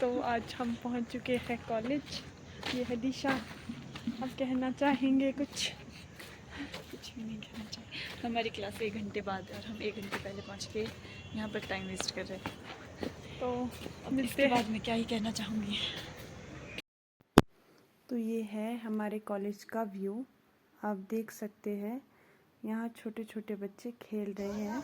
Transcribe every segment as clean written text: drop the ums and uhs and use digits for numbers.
तो आज हम पहुंच चुके हैं कॉलेज। ये है दिशा। आप कहना चाहेंगे कुछ? कुछ भी नहीं कहना चाहिए। हमारी क्लास 1 घंटे बाद और हम 1 घंटे पहले पहुंच के यहाँ पर टाइम वेस्ट कर रहे हैं। तो इसके बाद मैं क्या ही कहना चाहूँगी। तो ये है हमारे कॉलेज का व्यू। आप देख सकते हैं यहाँ छोटे छोटे बच्चे खेल रहे हैं।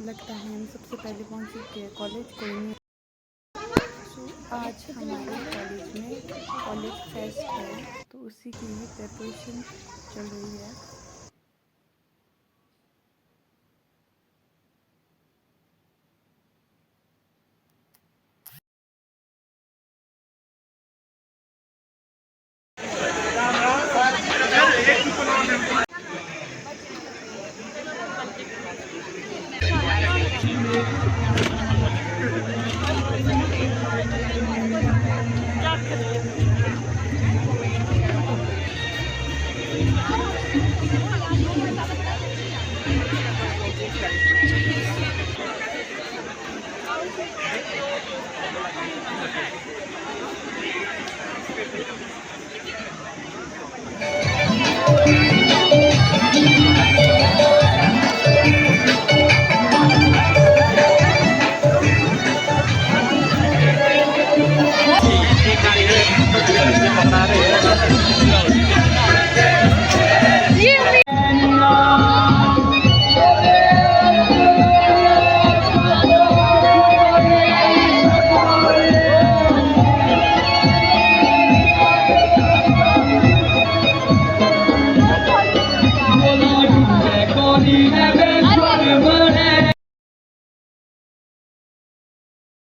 लगता है हम सबसे पहले पहुंच चुके हैं कॉलेज। कोई नहीं। आज हमारे कॉलेज में कॉलेज फेस्ट है तो उसी की ही प्रिपरेशन चल रही है। Never